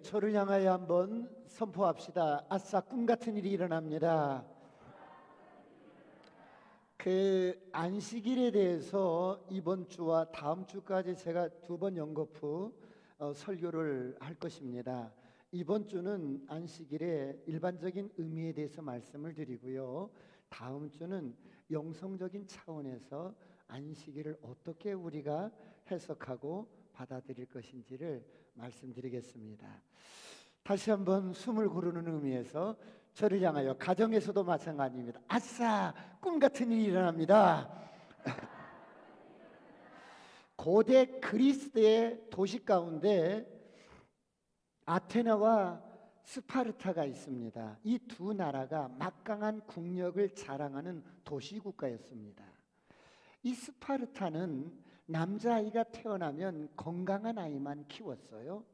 저를 향하여 한번 선포합시다. 아싸, 꿈 같은 일이 일어납니다. 안식일에 대해서 이번 주와 다음 주까지 제가 두 번 연거푸 설교를 할 것입니다. 이번 주는 안식일의 일반적인 의미에 대해서 말씀을 드리고요. 다음 주는 영성적인 차원에서 안식일을 어떻게 우리가 해석하고 받아들일 것인지를 말씀드리겠습니다. 다시 한번 숨을 고르는 의미에서 저를 향하여, 가정에서도 마찬가지입니다. 아싸, 꿈 같은 일이 일어납니다. 고대 그리스의 도시 가운데 아테네와 스파르타가 있습니다. 이 두 나라가 막강한 국력을 자랑하는 도시국가였습니다. 이 스파르타는 남자아이가 태어나면 건강한 아이만 키웠어요.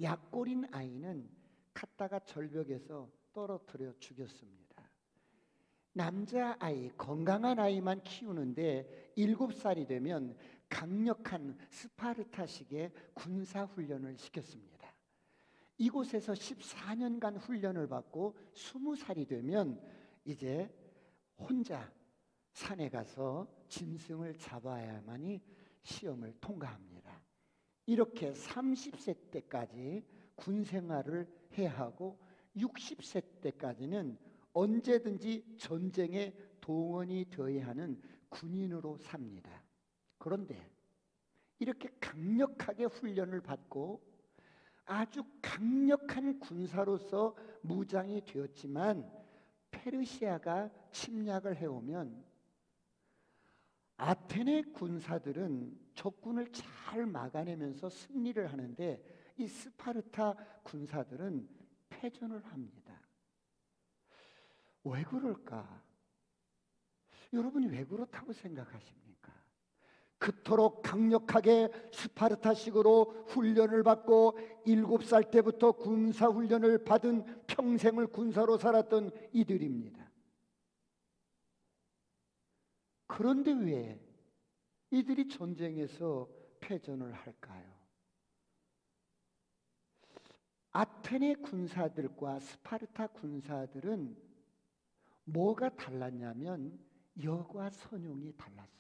약골인 아이는 갖다가 절벽에서 떨어뜨려 죽였습니다. 남자아이, 건강한 아이만 키우는데 7살이 되면 강력한 스파르타식의 군사훈련을 시켰습니다. 이곳에서 14년간 훈련을 받고 20살이 되면 이제 혼자 산에 가서 짐승을 잡아야만이 시험을 통과합니다. 이렇게 30세 때까지 군 생활을 해야 하고 60세 때까지는 언제든지 전쟁에 동원이 되어야 하는 군인으로 삽니다. 그런데 이렇게 강력하게 훈련을 받고 아주 강력한 군사로서 무장이 되었지만 페르시아가 침략을 해오면 아테네 군사들은 적군을 잘 막아내면서 승리를 하는데 이 스파르타 군사들은 패전을 합니다. 왜 그럴까? 여러분이 왜 그렇다고 생각하십니까? 그토록 강력하게 스파르타식으로 훈련을 받고 7살 때부터 군사훈련을 받은, 평생을 군사로 살았던 이들입니다. 그런데 왜 이들이 전쟁에서 패전을 할까요? 아테네 군사들과 스파르타 군사들은 뭐가 달랐냐면 여과 선용이 달랐습니다.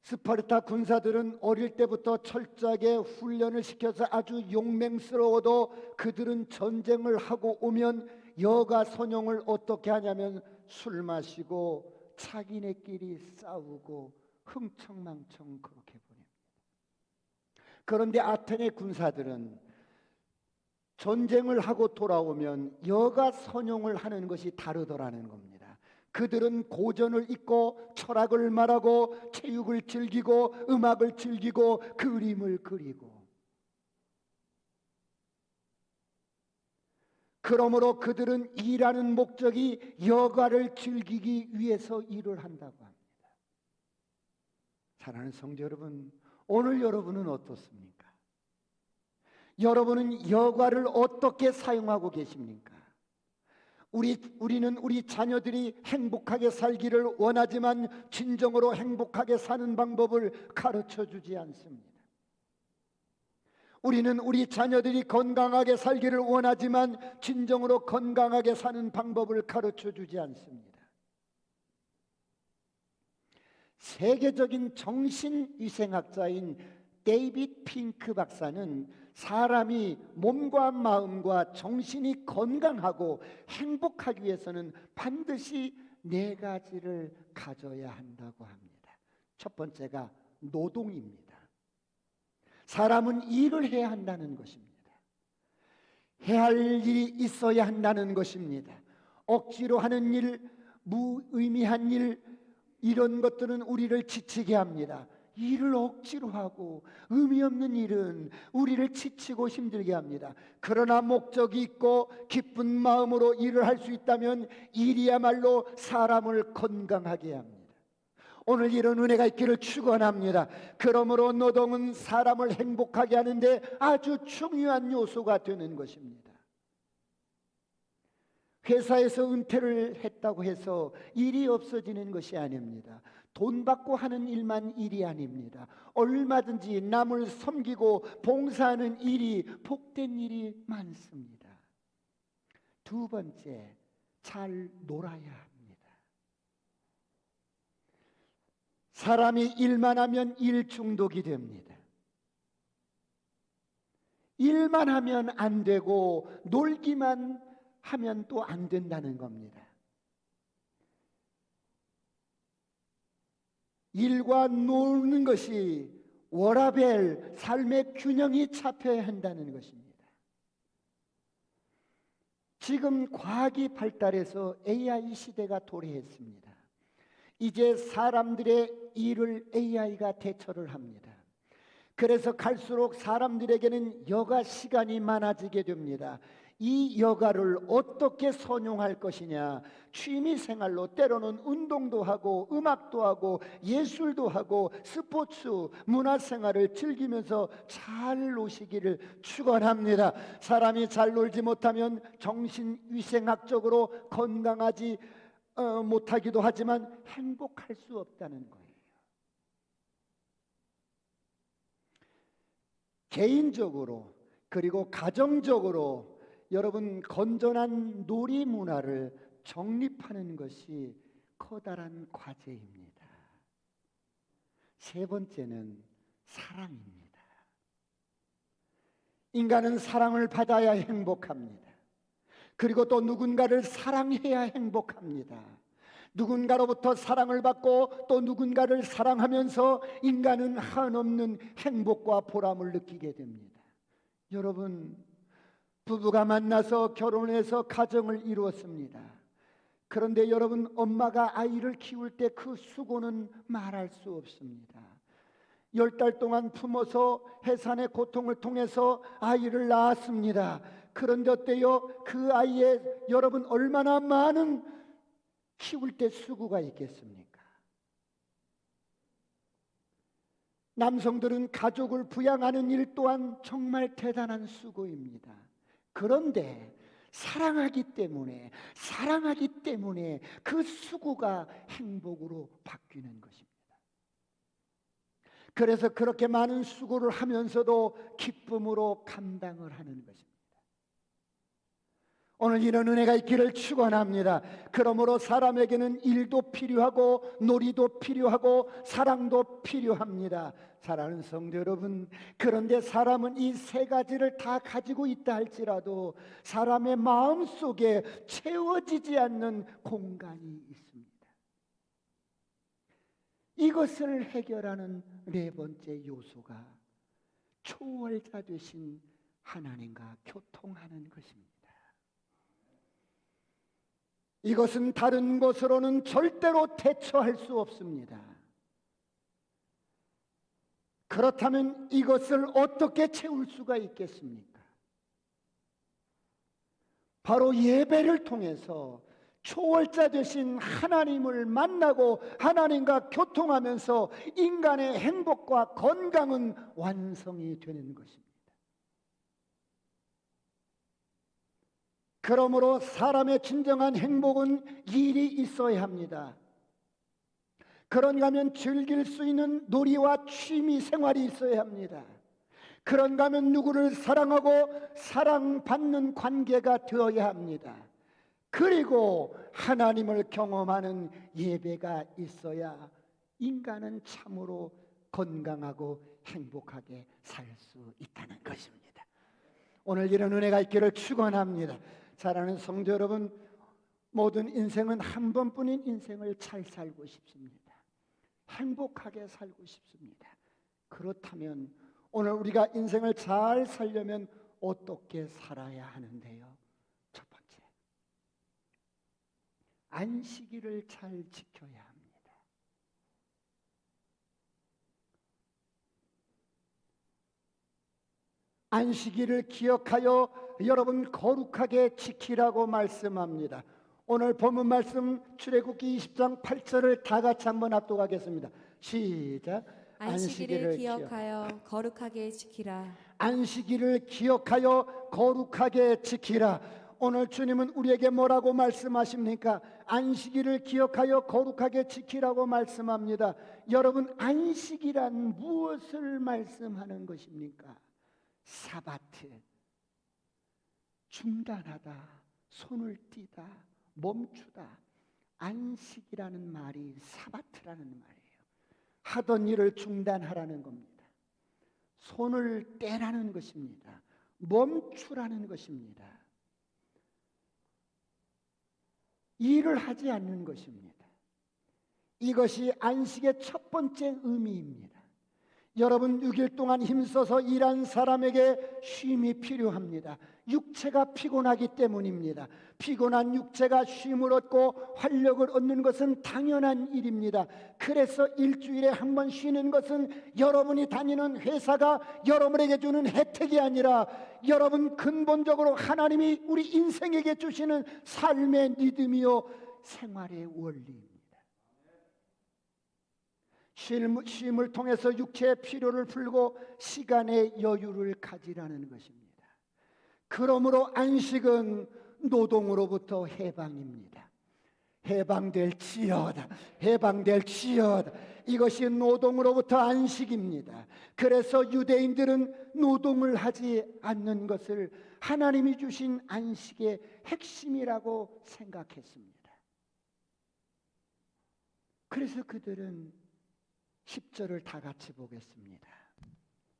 스파르타 군사들은 어릴 때부터 철저하게 훈련을 시켜서 아주 용맹스러워도 그들은 전쟁을 하고 오면 여가 선용을 어떻게 하냐면 술 마시고 자기네끼리 싸우고 흥청망청 그렇게 보냅니다. 그런데 아테네 군사들은 전쟁을 하고 돌아오면 여가 선용을 하는 것이 다르더라는 겁니다. 그들은 고전을 읽고 철학을 말하고 체육을 즐기고 음악을 즐기고 그림을 그리고, 그러므로 그들은 일하는 목적이 여가를 즐기기 위해서 일을 한다고 합니다. 사랑하는 성도 여러분, 오늘 여러분은 어떻습니까? 여러분은 여가를 어떻게 사용하고 계십니까? 우리는 우리 자녀들이 행복하게 살기를 원하지만 진정으로 행복하게 사는 방법을 가르쳐 주지 않습니다. 우리는 우리 자녀들이 건강하게 살기를 원하지만 진정으로 건강하게 사는 방법을 가르쳐 주지 않습니다. 세계적인 정신위생학자인 데이빗 핑크 박사는 사람이 몸과 마음과 정신이 건강하고 행복하기 위해서는 반드시 4가지를 가져야 한다고 합니다. 첫 번째가 노동입니다. 사람은 일을 해야 한다는 것입니다. 해야 할 일이 있어야 한다는 것입니다. 억지로 하는 일, 무의미한 일, 이런 것들은 우리를 지치게 합니다. 일을 억지로 하고 의미 없는 일은 우리를 지치고 힘들게 합니다. 그러나 목적이 있고 기쁜 마음으로 일을 할 수 있다면 일이야말로 사람을 건강하게 합니다. 오늘 이런 은혜가 있기를 축원합니다. 그러므로 노동은 사람을 행복하게 하는데 아주 중요한 요소가 되는 것입니다. 회사에서 은퇴를 했다고 해서 일이 없어지는 것이 아닙니다. 돈 받고 하는 일만 일이 아닙니다. 얼마든지 남을 섬기고 봉사하는 일이 복된 일이 많습니다. 두 번째, 잘 놀아야 합니다. 사람이 일만 하면 일 중독이 됩니다. 일만 하면 안 되고 놀기만 하면 또 안 된다는 겁니다. 일과 노는 것이 워라밸, 삶의 균형이 잡혀야 한다는 것입니다. 지금 과학이 발달해서 AI 시대가 도래했습니다. 이제 사람들의 일을 AI가 대처를 합니다. 그래서 갈수록 사람들에게는 여가 시간이 많아지게 됩니다. 이 여가를 어떻게 선용할 것이냐, 취미 생활로 때로는 운동도 하고 음악도 하고 예술도 하고 스포츠, 문화 생활을 즐기면서 잘 노시기를 축원합니다. 사람이 잘 놀지 못하면 정신위생학적으로 건강하지 못하기도 하지만 행복할 수 없다는 거예요. 개인적으로 그리고 가정적으로 여러분 건전한 놀이 문화를 정립하는 것이 커다란 과제입니다. 세 번째는 사랑입니다. 인간은 사랑을 받아야 행복합니다. 그리고 또 누군가를 사랑해야 행복합니다. 누군가로부터 사랑을 받고 또 누군가를 사랑하면서 인간은 한없는 행복과 보람을 느끼게 됩니다. 여러분, 부부가 만나서 결혼해서 가정을 이루었습니다. 그런데 여러분, 엄마가 아이를 키울 때 그 수고는 말할 수 없습니다. 10달 동안 품어서 해산의 고통을 통해서 아이를 낳았습니다. 그런데 어때요? 그 아이의 여러분 얼마나 많은 키울 때 수고가 있겠습니까? 남성들은 가족을 부양하는 일 또한 정말 대단한 수고입니다. 그런데 사랑하기 때문에 그 수고가 행복으로 바뀌는 것입니다. 그래서 그렇게 많은 수고를 하면서도 기쁨으로 감당을 하는 것입니다. 오늘 이런 은혜가 있기를 축원합니다. 그러므로 사람에게는 일도 필요하고 놀이도 필요하고 사랑도 필요합니다. 사랑하는 성도 여러분, 그런데 사람은 이 세 가지를 다 가지고 있다 할지라도 사람의 마음속에 채워지지 않는 공간이 있습니다. 이것을 해결하는 네 번째 요소가 초월자 되신 하나님과 교통하는 것입니다. 이것은 다른 것으로는 절대로 대처할 수 없습니다. 그렇다면 이것을 어떻게 채울 수가 있겠습니까? 바로 예배를 통해서 초월자 되신 하나님을 만나고 하나님과 교통하면서 인간의 행복과 건강은 완성이 되는 것입니다. 그러므로 사람의 진정한 행복은 일이 있어야 합니다. 그런가 하면 즐길 수 있는 놀이와 취미 생활이 있어야 합니다. 그런가 하면 누구를 사랑하고 사랑받는 관계가 되어야 합니다. 그리고 하나님을 경험하는 예배가 있어야 인간은 참으로 건강하고 행복하게 살 수 있다는 것입니다. 오늘 이런 은혜가 있기를 축원합니다. 사랑하는 성도 여러분, 모든 인생은 한 번뿐인 인생을 잘 살고 싶습니다. 행복하게 살고 싶습니다. 그렇다면 오늘 우리가 인생을 잘 살려면 어떻게 살아야 하는데요? 첫 번째, 안식일을 잘 지켜야 합니다. 안식일을 기억하여 여러분 거룩하게 지키라고 말씀합니다. 오늘 본문 말씀 출애굽기 20장 8절을 다 같이 한번 합독하겠습니다. 시작. 안식일을 기억하여 거룩하게 지키라. 안식일을 기억하여 거룩하게 지키라. 오늘 주님은 우리에게 뭐라고 말씀하십니까? 안식일을 기억하여 거룩하게 지키라고 말씀합니다. 여러분, 안식이란 무엇을 말씀하는 것입니까? 사바트, 중단하다, 손을 떼다, 멈추다. 안식이라는 말이 사바트라는 말이에요. 하던 일을 중단하라는 겁니다. 손을 떼라는 것입니다. 멈추라는 것입니다. 일을 하지 않는 것입니다. 이것이 안식의 첫 번째 의미입니다. 여러분, 6일 동안 힘써서 일한 사람에게 쉼이 필요합니다. 육체가 피곤하기 때문입니다. 피곤한 육체가 쉼을 얻고 활력을 얻는 것은 당연한 일입니다. 그래서 일주일에 한 번 쉬는 것은 여러분이 다니는 회사가 여러분에게 주는 혜택이 아니라 여러분 근본적으로 하나님이 우리 인생에게 주시는 삶의 리듬이요 생활의 원리입니다. 쉼을 통해서 육체의 피로를 풀고 시간의 여유를 가지라는 것입니다. 그러므로 안식은 노동으로부터 해방입니다. 해방될지어다, 해방될지어다. 이것이 노동으로부터 안식입니다. 그래서 유대인들은 노동을 하지 않는 것을 하나님이 주신 안식의 핵심이라고 생각했습니다. 그래서 그들은 10절을 다 같이 보겠습니다.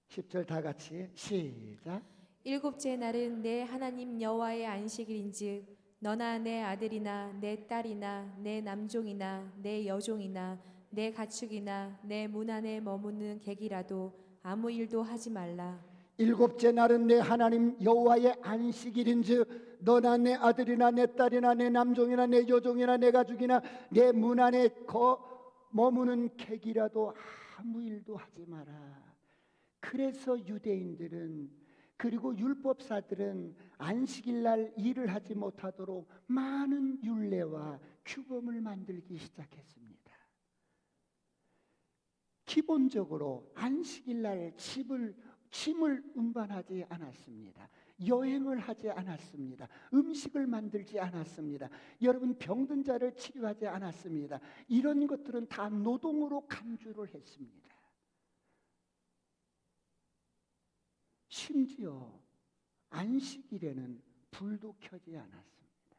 10절 다 같이 시작. 일곱째 날은 내 하나님 여호와의 안식일인즉 너나 내 아들이나 내 딸이나 내 남종이나 내 여종이나 내 가축이나 내 문 안에 머무는 객이라도 아무 일도 하지 말라. 일곱째 날은 내 하나님 여호와의 안식일인즉 너나 내 아들이나 내 딸이나 내 남종이나 내 여종이나 내 가축이나 내 문 안에 머무는 객이라도 아무 일도 하지 마라. 그래서 유대인들은 그리고 율법사들은 안식일 날 일을 하지 못하도록 많은 율례와 규범을 만들기 시작했습니다. 기본적으로 안식일 날 짐을 운반하지 않았습니다. 여행을 하지 않았습니다. 음식을 만들지 않았습니다. 여러분, 병든 자를 치료하지 않았습니다. 이런 것들은 다 노동으로 간주를 했습니다. 심지어 안식일에는 불도 켜지 않았습니다.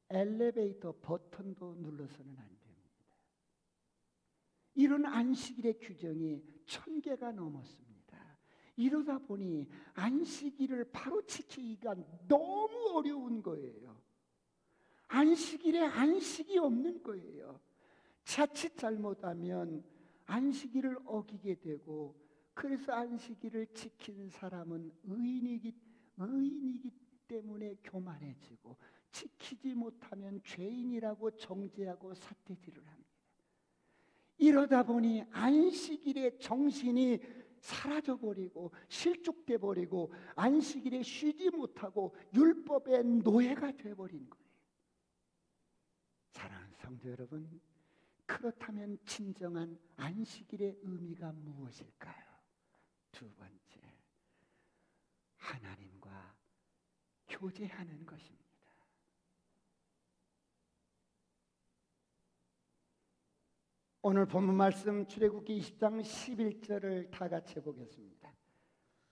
엘리베이터 버튼도 눌러서는 안 됩니다. 이런 안식일의 규정이 1000개가 넘었습니다. 이러다 보니 안식일을 바로 지키기가 너무 어려운 거예요. 안식일에 안식이 없는 거예요. 자칫 잘못하면 안식일을 어기게 되고, 그래서 안식일을 지킨 사람은 의인이기 때문에 교만해지고, 지키지 못하면 죄인이라고 정죄하고 삿대질을 합니다. 이러다 보니 안식일의 정신이 사라져버리고 실족돼 버리고 안식일에 쉬지 못하고 율법의 노예가 되어버린 거예요. 사랑하는 성도 여러분, 그렇다면 진정한 안식일의 의미가 무엇일까요? 두 번째, 하나님과 교제하는 것입니다. 오늘 본문 말씀 출애굽기 20장 11절을 다 같이 보겠습니다.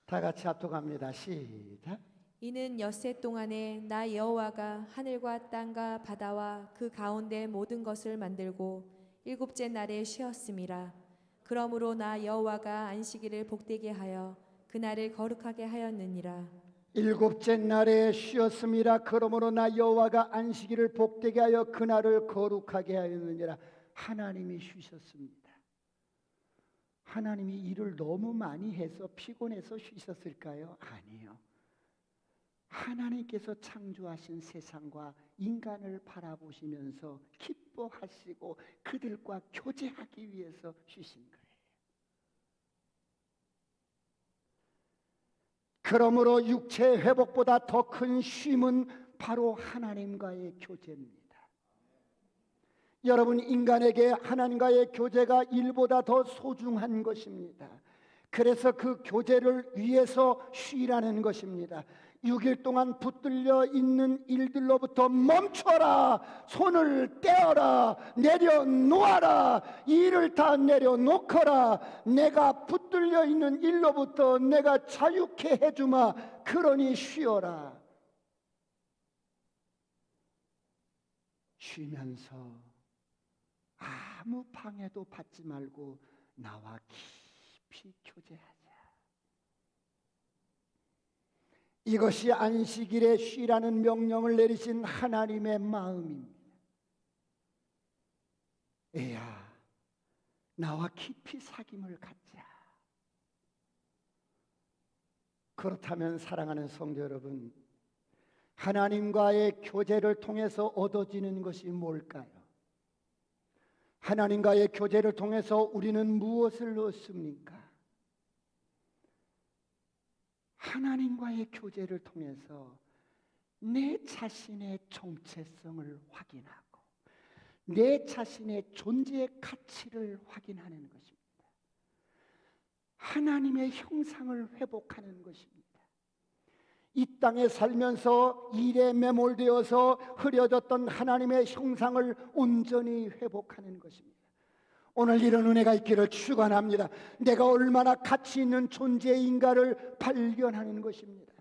다 같이 합독합니다. 시작. 이는 엿새 동안에 나 여호와가 하늘과 땅과 바다와 그 가운데 모든 것을 만들고 일곱째 날에 쉬었음이라. 그러므로 나 여호와가 안식일을 복되게 하여 그날을 거룩하게 하였느니라. 일곱째 날에 쉬었음이라. 그러므로 나 여호와가 안식일을 복되게 하여 그날을 거룩하게 하였느니라. 하나님이 쉬셨습니다. 하나님이 일을 너무 많이 해서 피곤해서 쉬셨을까요? 아니요. 하나님께서 창조하신 세상과 인간을 바라보시면서 기뻐하시고 그들과 교제하기 위해서 쉬신 거예요. 그러므로 육체 회복보다 더 큰 쉼은 바로 하나님과의 교제입니다. 여러분, 인간에게 하나님과의 교제가 일보다 더 소중한 것입니다. 그래서 그 교제를 위해서 쉬라는 것입니다. 6일 동안 붙들려 있는 일들로부터 멈춰라, 손을 떼어라, 내려놓아라, 일을 다 내려놓거라. 내가 붙들려 있는 일로부터 내가 자유케 해주마. 그러니 쉬어라. 쉬면서 아무 방해도 받지 말고 나와 깊이 교제하자. 이것이 안식일에 쉬라는 명령을 내리신 하나님의 마음입니다. 애야, 나와 깊이 사귐을 갖자. 그렇다면 사랑하는 성도 여러분, 하나님과의 교제를 통해서 얻어지는 것이 뭘까요? 하나님과의 교제를 통해서 우리는 무엇을 얻습니까? 하나님과의 교제를 통해서 내 자신의 정체성을 확인하고 내 자신의 존재의 가치를 확인하는 것입니다. 하나님의 형상을 회복하는 것입니다. 이 땅에 살면서 일에 매몰되어서 흐려졌던 하나님의 형상을 온전히 회복하는 것입니다. 오늘 이런 은혜가 있기를 축원합니다. 내가 얼마나 가치 있는 존재인가를 발견하는 것입니다.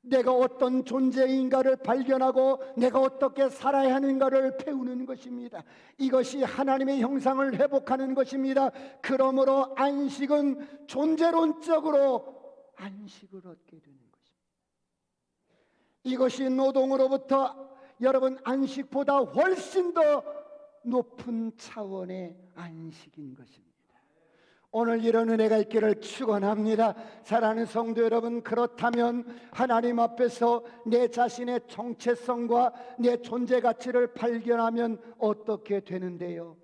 내가 어떤 존재인가를 발견하고 내가 어떻게 살아야 하는가를 배우는 것입니다. 이것이 하나님의 형상을 회복하는 것입니다. 그러므로 안식은 존재론적으로 안식을 얻게 되는 것입니다. 이것이 노동으로부터 여러분 안식보다 훨씬 더 높은 차원의 안식인 것입니다. 오늘 이런 은혜가 있기를 축원합니다. 사랑하는 성도 여러분, 그렇다면 하나님 앞에서 내 자신의 정체성과 내 존재 가치를 발견하면 어떻게 되는데요?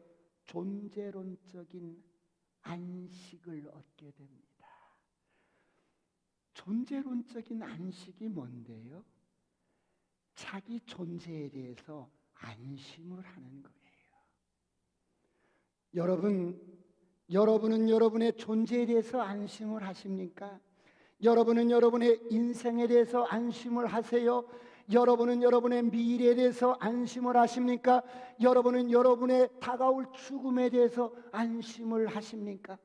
존재론적인 안식을 얻게 됩니다. 존재론적인 안식이 뭔데요? 자기 존재에 대해서 안심을 하는 거예요. 여러분은 여러분의 존재에 대해서 안심을 하십니까? 여러분은 여러분의 인생에 대해서 안심을 하세요? 여러분은 여러분의 미래에 대해서 안심을 하십니까? 여러분은 여러분의 다가올 죽음에 대해서 안심을 하십니까?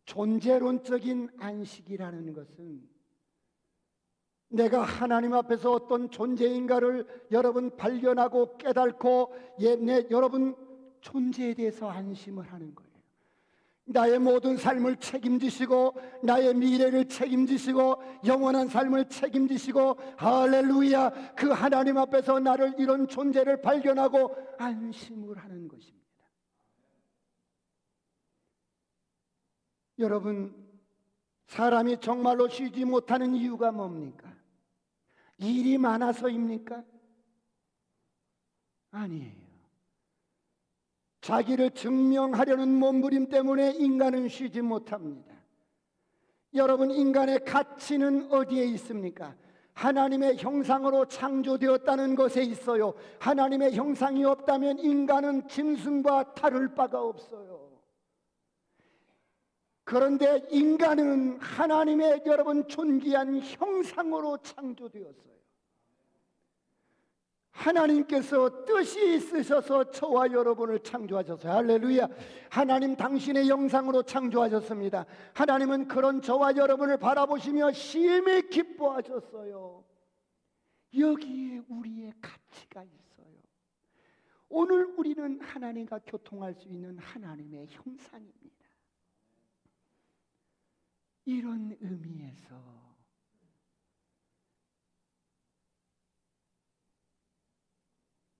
존재론적인 안식이라는 것은 내가 하나님 앞에서 어떤 존재인가를 여러분 발견하고 깨닫고 여러분 존재에 대해서 안심을 하는 거예요. 나의 모든 삶을 책임지시고 나의 미래를 책임지시고 영원한 삶을 책임지시고 할렐루야, 그 하나님 앞에서 나를 이런 존재를 발견하고 안심을 하는 것입니다. 여러분, 사람이 정말로 쉬지 못하는 이유가 뭡니까? 일이 많아서입니까? 아니에요. 자기를 증명하려는 몸부림 때문에 인간은 쉬지 못합니다. 여러분, 인간의 가치는 어디에 있습니까? 하나님의 형상으로 창조되었다는 것에 있어요. 하나님의 형상이 없다면 인간은 짐승과 다를 바가 없어요. 그런데 인간은 하나님의 여러분 존귀한 형상으로 창조되었어요. 하나님께서 뜻이 있으셔서 저와 여러분을 창조하셨어요. 할렐루야. 하나님 당신의 형상으로 창조하셨습니다. 하나님은 그런 저와 여러분을 바라보시며 심히 기뻐하셨어요. 여기에 우리의 가치가 있어요. 오늘 우리는 하나님과 교통할 수 있는 하나님의 형상입니다. 이런 의미에서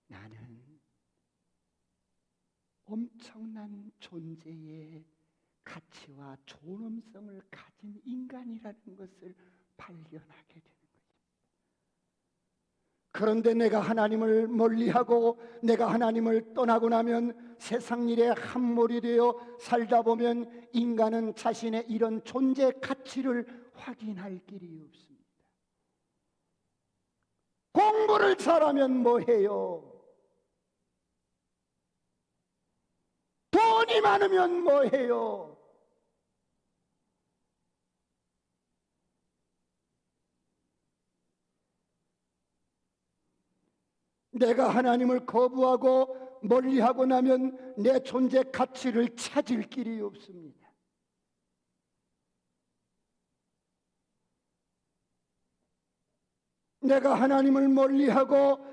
나는 엄청난 존재의 가치와 존엄성을 가진 인간이라는 것을 발견하게 되는 거죠. 그런데 내가 하나님을 멀리하고 내가 하나님을 떠나고 나면 세상 일에 함몰이 되어 살다 보면 인간은 자신의 이런 존재 가치를 확인할 길이 없습니다. 공부를 잘하면 뭐해요? 돈이 많으면 뭐해요? 내가 하나님을 거부하고 멀리하고 나면 내 존재 가치를 찾을 길이 없습니다. 내가 하나님을 멀리하고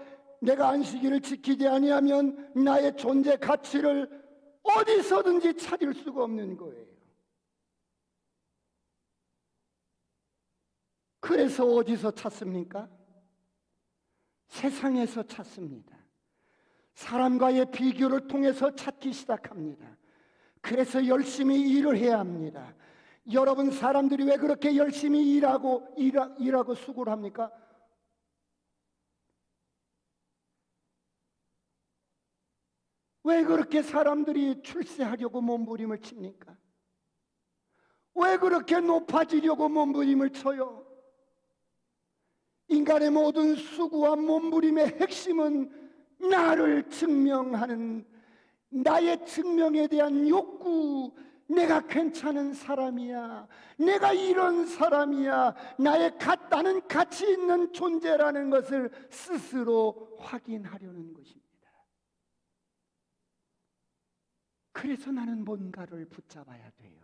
내가 안식일을 지키지 아니하면 나의 존재 가치를 어디서든지 찾을 수가 없는 거예요. 그래서 어디서 찾습니까? 세상에서 찾습니다. 사람과의 비교를 통해서 찾기 시작합니다. 그래서 열심히 일을 해야 합니다. 여러분, 사람들이 왜 그렇게 열심히 일하고 수고를 합니까? 왜 그렇게 사람들이 출세하려고 몸부림을 칩니까? 왜 그렇게 높아지려고 몸부림을 쳐요? 인간의 모든 수고와 몸부림의 핵심은 나를 증명하는, 나의 증명에 대한 욕구, 내가 괜찮은 사람이야, 내가 이런 사람이야, 나는 가치 있는 존재라는 것을 스스로 확인하려는 것입니다. 그래서 나는 뭔가를 붙잡아야 돼요.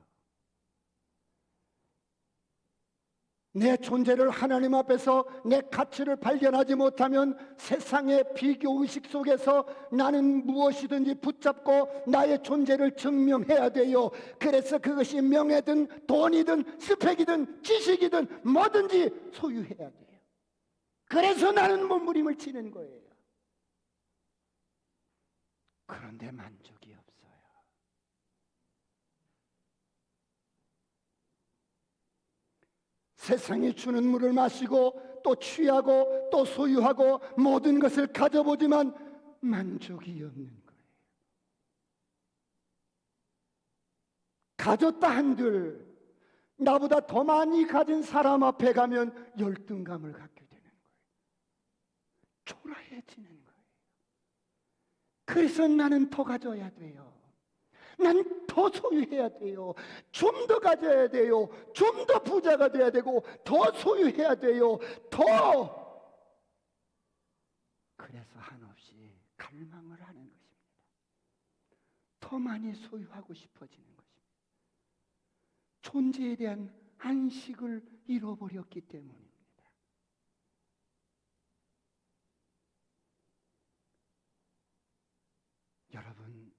내 존재를 하나님 앞에서 내 가치를 발견하지 못하면 세상의 비교의식 속에서 나는 무엇이든지 붙잡고 나의 존재를 증명해야 돼요. 그래서 그것이 명예든 돈이든 스펙이든 지식이든 뭐든지 소유해야 돼요. 그래서 나는 몸부림을 치는 거예요. 그런데 만족이 없어요. 세상이 주는 물을 마시고 또 취하고 또 소유하고 모든 것을 가져보지만 만족이 없는 거예요. 가졌다 한들 나보다 더 많이 가진 사람 앞에 가면 열등감을 갖게 되는 거예요. 초라해지는 거예요. 그래서 나는 더 가져야 돼요. 난 더 소유해야 돼요. 좀 더 가져야 돼요. 좀 더 부자가 돼야 되고 더 소유해야 돼요. 더. 그래서 한없이 갈망을 하는 것입니다. 더 많이 소유하고 싶어지는 것입니다. 존재에 대한 안식을 잃어버렸기 때문입니다. 여러분,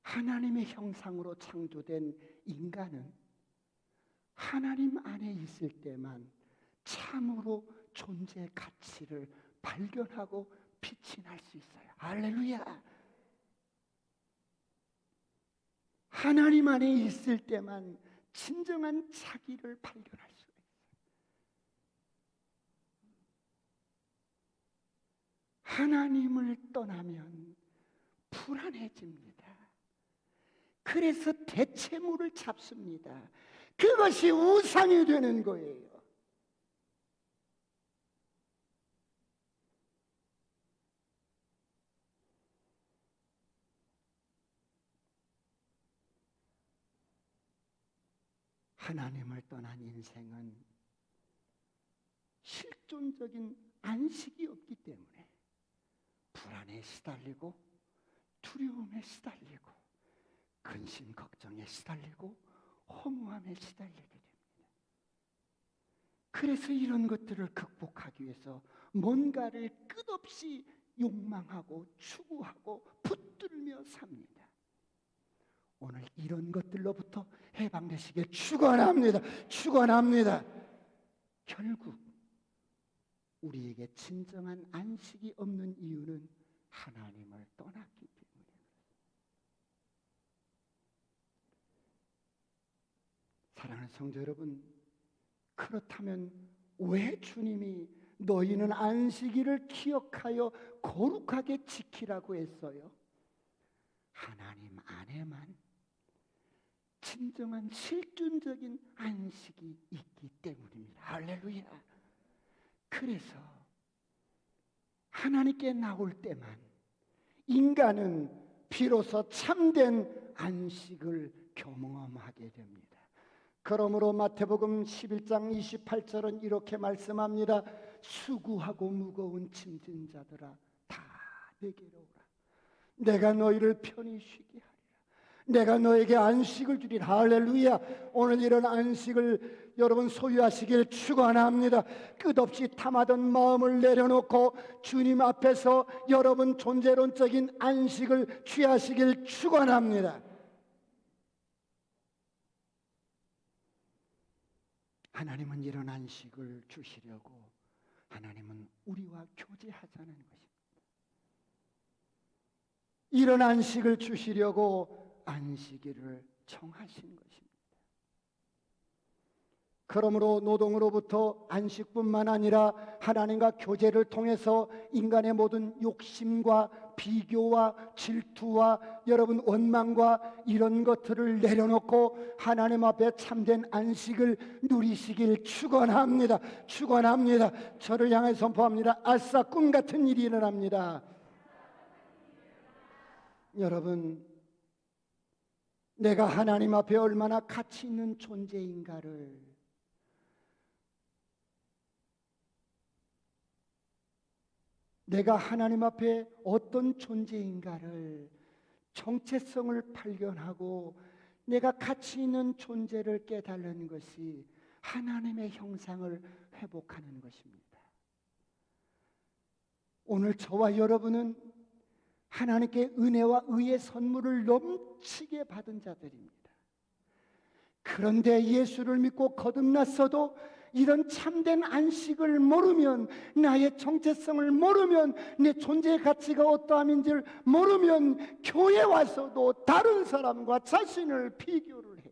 하나님의 형상으로 창조된 인간은 하나님 안에 있을 때만 참으로 존재 가치를 발견하고 빛이 날 수 있어요. 할렐루야! 하나님 안에 있을 때만 진정한 자기를 발견할 수가 있어요. 하나님을 떠나면 불안해집니다. 그래서 대체물을 잡습니다. 그것이 우상이 되는 거예요. 하나님을 떠난 인생은 실존적인 안식이 없기 때문에 불안에 시달리고 두려움에 시달리고 근심 걱정에 시달리고 허무함에 시달리게 됩니다. 그래서 이런 것들을 극복하기 위해서 뭔가를 끝없이 욕망하고 추구하고 붙들며 삽니다. 오늘 이런 것들로부터 해방되시길 축원합니다. 축원합니다. 결국 우리에게 진정한 안식이 없는 이유는 하나님을 떠났기 때문입니다. 사랑하는 성도 여러분, 그렇다면 왜 주님이 너희는 안식일을 기억하여 거룩하게 지키라고 했어요? 하나님 안에만 진정한 실존적인 안식이 있기 때문입니다. 할렐루야. 그래서 하나님께 나올 때만 인간은 비로소 참된 안식을 경험하게 됩니다. 그러므로 마태복음 11장 28절은 이렇게 말씀합니다. 수고하고 무거운 짐진 자들아 다 내게로 오라. 내가 너희를 편히 쉬게 하리라. 내가 너에게 안식을 주리라. 할렐루야. 오늘 이런 안식을 여러분 소유하시길 축원합니다. 끝없이 탐하던 마음을 내려놓고 주님 앞에서 여러분 존재론적인 안식을 취하시길 축원합니다. 하나님은 이런 안식을 주시려고 하나님은 우리와 교제하자는 것입니다. 이런 안식을 주시려고 안식일을 정하신 것입니다. 그러므로 노동으로부터 안식뿐만 아니라 하나님과 교제를 통해서 인간의 모든 욕심과 비교와 질투와 여러분 원망과 이런 것들을 내려놓고 하나님 앞에 참된 안식을 누리시길 축원합니다. 축원합니다. 저를 향해 선포합니다. 아싸 꿈 같은 일이 일어납니다. 여러분, 내가 하나님 앞에 얼마나 가치 있는 존재인가를 내가 하나님 앞에 어떤 존재인가를 정체성을 발견하고 내가 가치 있는 존재를 깨달는 것이 하나님의 형상을 회복하는 것입니다. 오늘 저와 여러분은 하나님께 은혜와 의의 선물을 넘치게 받은 자들입니다. 그런데 예수를 믿고 거듭났어도 이런 참된 안식을 모르면, 나의 정체성을 모르면, 내 존재의 가치가 어떠함인지를 모르면 교회 와서도 다른 사람과 자신을 비교를 해요.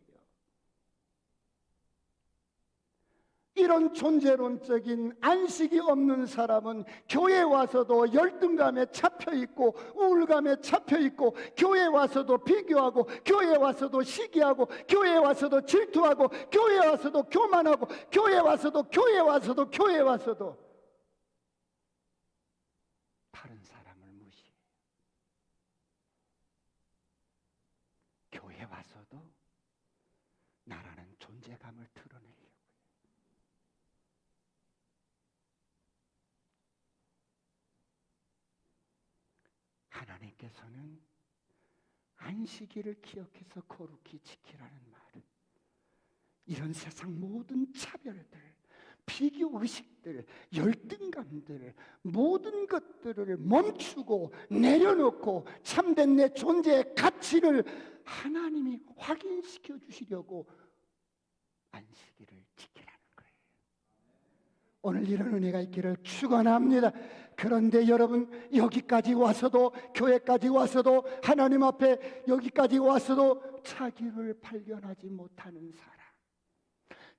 이런 존재론적인 안식이 없는 사람은 교회에 와서도 열등감에 잡혀있고 우울감에 잡혀있고 교회에 와서도 비교하고 교회에 와서도 시기하고 교회에 와서도 질투하고 교회에 와서도 교만하고 교회에 와서도 다른 사람을 무시해요. 교회에 와서도 나라는 존재감을 드러내려고 하나님께서는 안식일을 기억해서 거룩히 지키라는 말은 이런 세상 모든 차별들, 비교의식들, 열등감들 모든 것들을 멈추고 내려놓고 참된 내 존재의 가치를 하나님이 확인시켜 주시려고 안식일을 지키라는 거예요. 오늘 이런 은혜가 있기를 축원합니다. 그런데 여러분, 여기까지 와서도, 교회까지 와서도, 하나님 앞에 여기까지 와서도 자기를 발견하지 못하는 사람,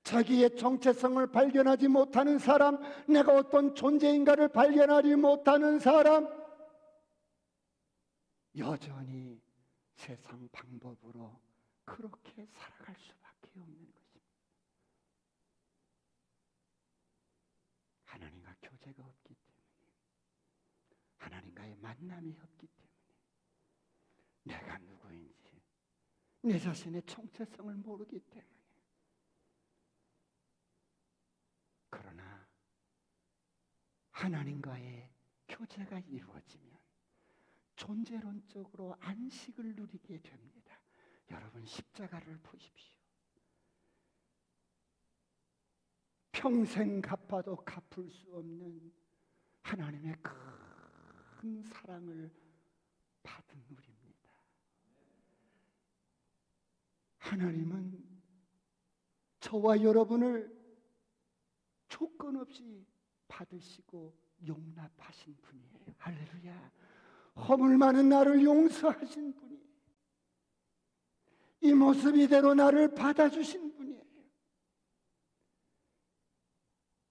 자기의 정체성을 발견하지 못하는 사람, 내가 어떤 존재인가를 발견하지 못하는 사람, 여전히 세상 방법으로 그렇게 살아갈 수밖에 없는 것입니다. 하나님과 교제가 없기 때문에, 하나님과의 만남이 없기 때문에, 내가 누구인지 내 자신의 정체성을 모르기 때문에. 그러나 하나님과의 교제가 이루어지면 존재론적으로 안식을 누리게 됩니다. 여러분, 십자가를 보십시오. 평생 갚아도 갚을 수 없는 하나님의 큰 사랑을 받은 우리입니다. 하나님은 저와 여러분을 조건 없이 받으시고 용납하신 분이에요. 할렐루야. 허물 많은 나를 용서하신 분이에요. 이 모습 이대로 나를 받아주신 분이에요.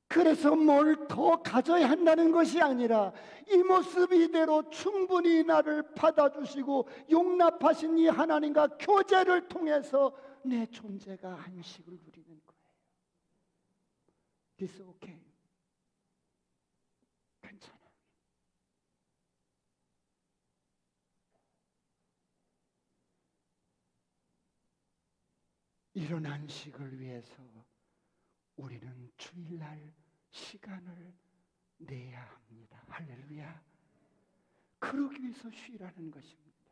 그래서 뭘 더 가져야 한다는 것이 아니라 이 모습 이대로 충분히 나를 받아주시고 용납하신 이 하나님과 교제를 통해서 내 존재가 안식을 누리는 거예요. This okay. 괜찮아. 이런 안식을 위해서 우리는 주일날 시간을 내야 합니다. 할렐루야. 그러기 위해서 쉬라는 것입니다.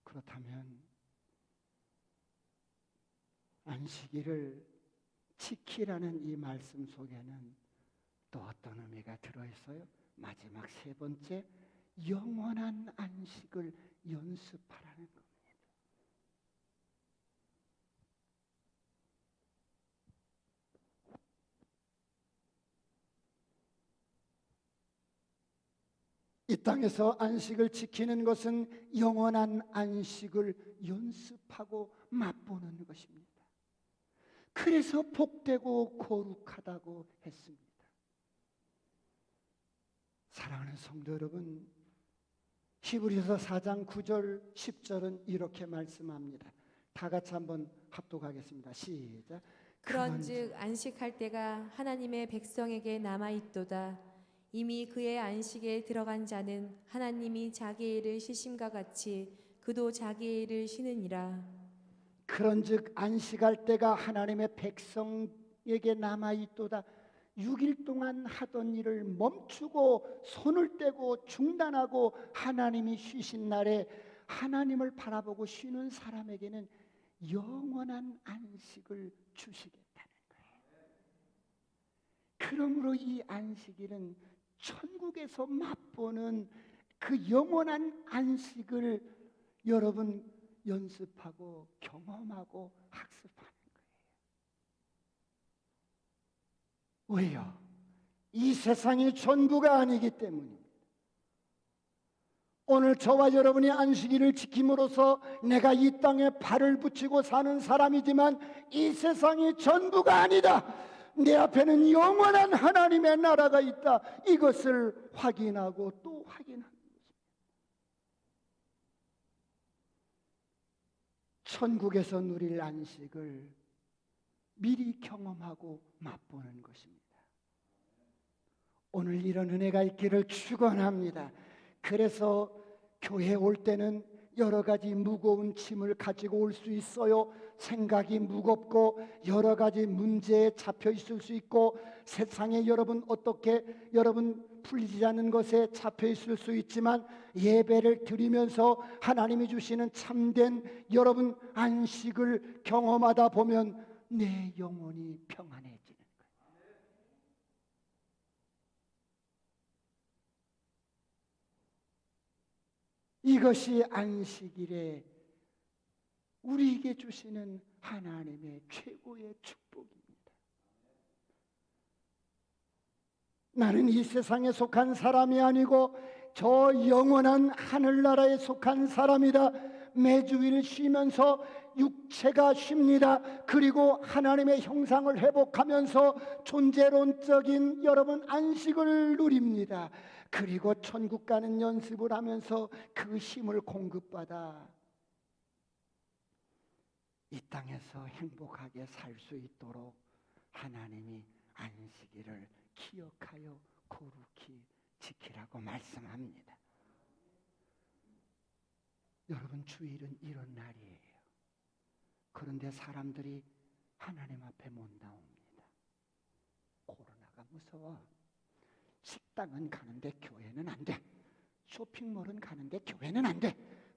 그렇다면 안식일을 지키라는 이 말씀 속에는 또 어떤 의미가 들어있어요? 마지막 세 번째, 영원한 안식을 연습하라는 겁니다. 이 땅에서 안식을 지키는 것은 영원한 안식을 연습하고 맛보는 것입니다. 그래서 복되고 거룩하다고 했습니다. 사랑하는 성도 여러분, 히브리서 4장 9절 10절은 이렇게 말씀합니다. 다 같이 한번 합독하겠습니다. 시작. 그런즉 안식할 때가 하나님의 백성에게 남아 있도다. 이미 그의 안식에 들어간 자는 하나님이 자기의 일을 쉬심과 같이 그도 자기의 일을 쉬느니라. 그런즉 안식할 때가 하나님의 백성에게 남아 있도다. 6일 동안 하던 일을 멈추고 손을 떼고 중단하고 하나님이 쉬신 날에 하나님을 바라보고 쉬는 사람에게는 영원한 안식을 주시겠다는 거예요. 그러므로 이 안식일은 천국에서 맛보는 그 영원한 안식을 여러분 연습하고 경험하고 학습하는 거예요. 왜요? 이 세상이 전부가 아니기 때문입니다. 오늘 저와 여러분이 안식일을 지킴으로써 내가 이 땅에 발을 붙이고 사는 사람이지만 이 세상이 전부가 아니다. 내 앞에는 영원한 하나님의 나라가 있다. 이것을 확인하고 또 확인하는 것입니다. 천국에서 누릴 안식을 미리 경험하고 맛보는 것입니다. 오늘 이런 은혜가 있기를 축원합니다. 그래서 교회 올 때는 여러 가지 무거운 짐을 가지고 올 수 있어요. 생각이 무겁고 여러 가지 문제에 잡혀 있을 수 있고 세상에 여러분 어떻게 여러분 풀리지 않는 것에 잡혀 있을 수 있지만 예배를 드리면서 하나님이 주시는 참된 여러분 안식을 경험하다 보면 내 영혼이 평안해지는 거예요. 이것이 안식일에 우리에게 주시는 하나님의 최고의 축복입니다. 나는 이 세상에 속한 사람이 아니고 저 영원한 하늘나라에 속한 사람이다. 매주일 쉬면서 육체가 쉽니다. 그리고 하나님의 형상을 회복하면서 존재론적인 여러분 안식을 누립니다. 그리고 천국 가는 연습을 하면서 그 힘을 공급받아 이 땅에서 행복하게 살 수 있도록 하나님이 안식일을 기억하여 거룩히 지키라고 말씀합니다. 여러분 주일은 이런 날이에요. 그런데 사람들이 하나님 앞에 못 나옵니다. 코로나가 무서워. 식당은 가는데 교회는 안 돼. 쇼핑몰은 가는데 교회는 안 돼.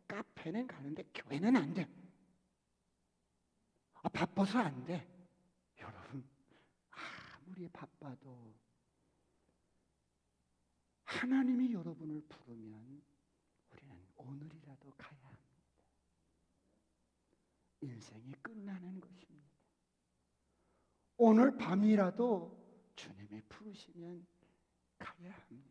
카페는 가는데 교회는 안 돼. 바빠서 안 돼. 여러분 아무리 바빠도 하나님이 여러분을 부르면 우리는 오늘이라도 가야 합니다. 인생이 끝나는 것입니다. 오늘 밤이라도 주님이 부르시면 가야 합니다.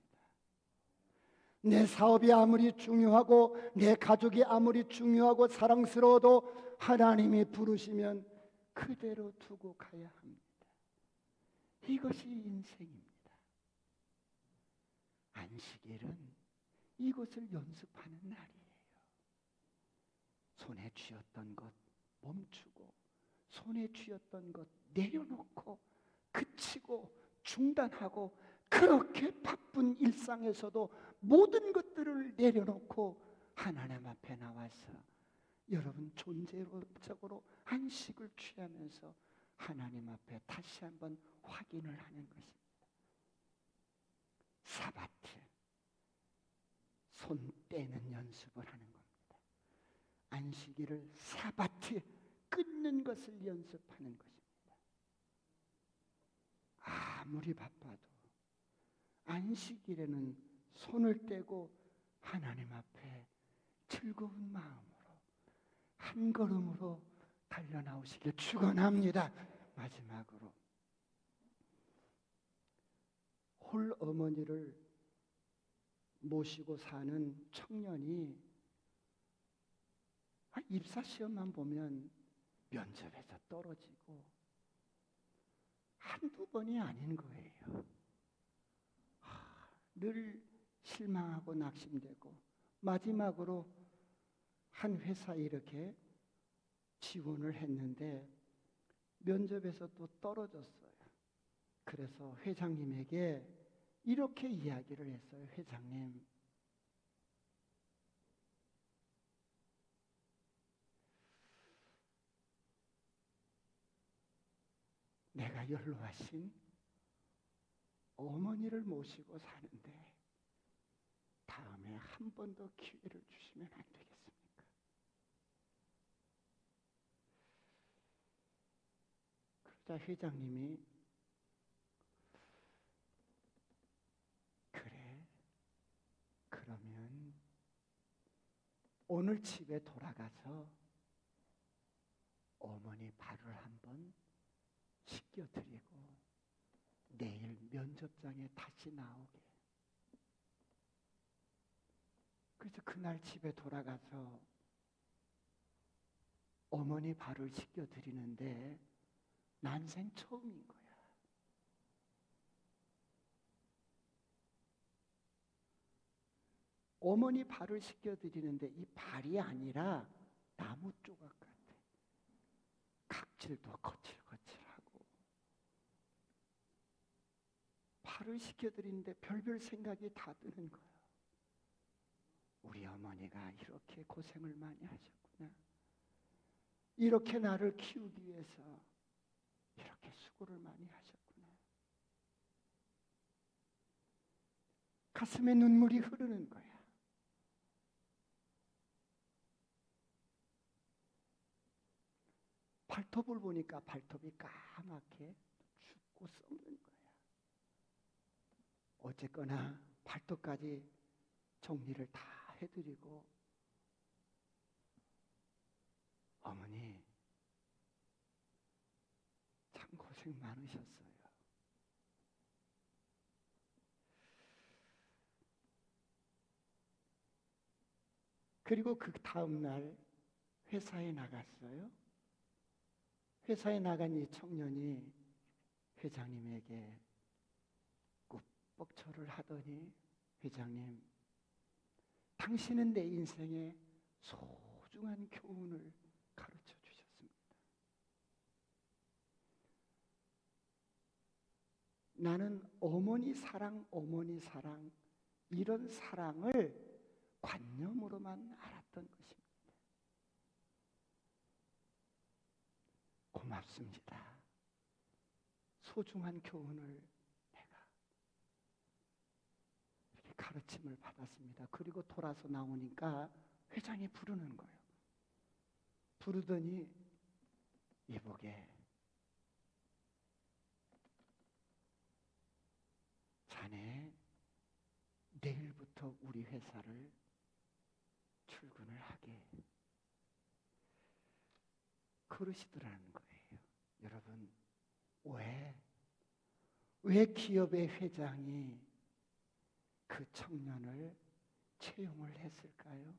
내 사업이 아무리 중요하고 내 가족이 아무리 중요하고 사랑스러워도 하나님이 부르시면 그대로 두고 가야 합니다. 이것이 인생입니다. 안식일은 이것을 연습하는 날이에요. 손에 쥐었던 것 멈추고 손에 쥐었던 것 내려놓고 그치고 중단하고 그렇게 바쁜 일상에서도 모든 것들을 내려놓고 하나님 앞에 나와서 여러분 존재적으로 안식을 취하면서 하나님 앞에 다시 한번 확인을 하는 것입니다. 사바트, 손 떼는 연습을 하는 겁니다. 안식일을 사바트, 끊는 것을 연습하는 것입니다. 아무리 바빠도 안식일에는 손을 떼고 하나님 앞에 즐거운 마음으로 한 걸음으로 달려나오시길 축원합니다. 마지막으로 홀 어머니를 모시고 사는 청년이 입사 시험만 보면 면접에서 떨어지고 한두 번이 아닌 거예요. 늘 실망하고 낙심되고 마지막으로 한 회사에 이렇게 지원을 했는데 면접에서 또 떨어졌어요. 그래서 회장님에게 이렇게 이야기를 했어요. 회장님, 내가 연로하신 어머니를 모시고 사는데 다음에 한 번 더 기회를 주시면 안 되겠습니까? 그러자 회장님이 그래, 그러면 오늘 집에 돌아가서 어머니 발을 한번 씻겨드리고 내일 면접장에 다시 나오게. 그래서 그날 집에 돌아가서 어머니 발을 씻겨드리는데 난생 처음인 거야. 어머니 발을 씻겨드리는데 이 발이 아니라 나무 조각 같아. 각질도 거칠거칠하고. 발을 씻겨드리는데 별별 생각이 다 드는 거야. 우리 어머니가 이렇게 고생을 많이 하셨구나. 이렇게 나를 키우기 위해서 이렇게 수고를 많이 하셨구나. 가슴에 눈물이 흐르는 거야. 발톱을 보니까 발톱이 까맣게 죽고 썩는 거야. 어쨌거나 발톱까지 정리를 다 해드리고 어머니 참 고생 많으셨어요. 그리고 그 다음 날 회사에 나갔어요. 회사에 나간 이 청년이 회장님에게 꾹뻑절을 하더니 회장님, 당신은 내 인생에 소중한 교훈을 가르쳐 주셨습니다. 나는 어머니 사랑 이런 사랑을 관념으로만 알았던 것입니다. 고맙습니다. 소중한 교훈을 내가 이렇게 가르침을 받았습니다. 그리고 돌아서 나오니까 회장이 부르는 거예요. 부르더니 이보게, 자네 내일부터 우리 회사를 출근을 하게, 그러시더라는 거예요. 여러분, 왜 기업의 회장이 그 청년을 채용을 했을까요?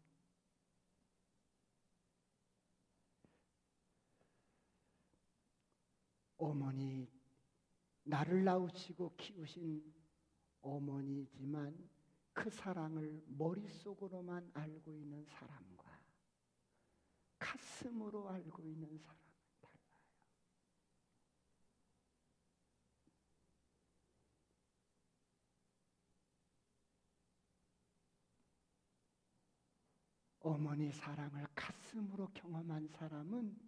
어머니, 나를 낳으시고 키우신 어머니지만 그 사랑을 머릿속으로만 알고 있는 사람과 가슴으로 알고 있는 사람은 달라요. 어머니 사랑을 가슴으로 경험한 사람은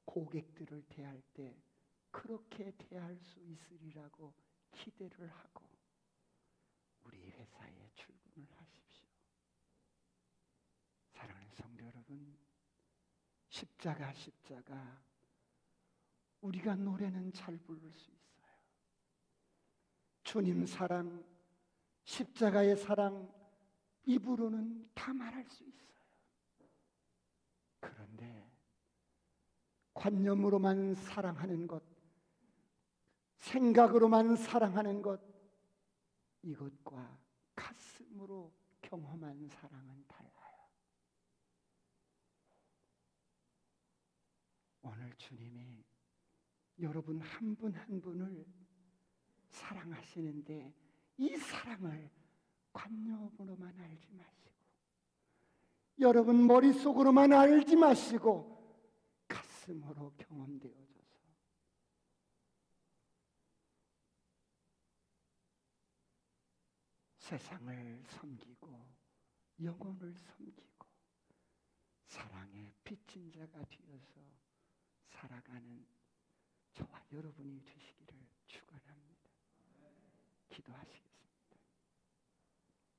고객들을 대할 때 그렇게 대할 수 있으리라고 기대를 하고 우리 회사에 출근을 하십시오. 사랑하는 성도 여러분, 십자가 우리가 노래는 잘 부를 수 있어요. 주님 사랑, 십자가의 사랑 입으로는 다 말할 수 있어요. 그런데 관념으로만 사랑하는 것, 생각으로만 사랑하는 것, 이것과 가슴으로 경험한 사랑은 달라요. 오늘 주님이 여러분 한 분 한 분을 사랑하시는데 이 사랑을 관념으로만 알지 마시고 여러분 머릿속으로만 알지 마시고 가슴으로 경험되어져서 세상을 섬기고 영혼을 섬기고 사랑의 빚진 자가 되어서 살아가는 저와 여러분이 되시기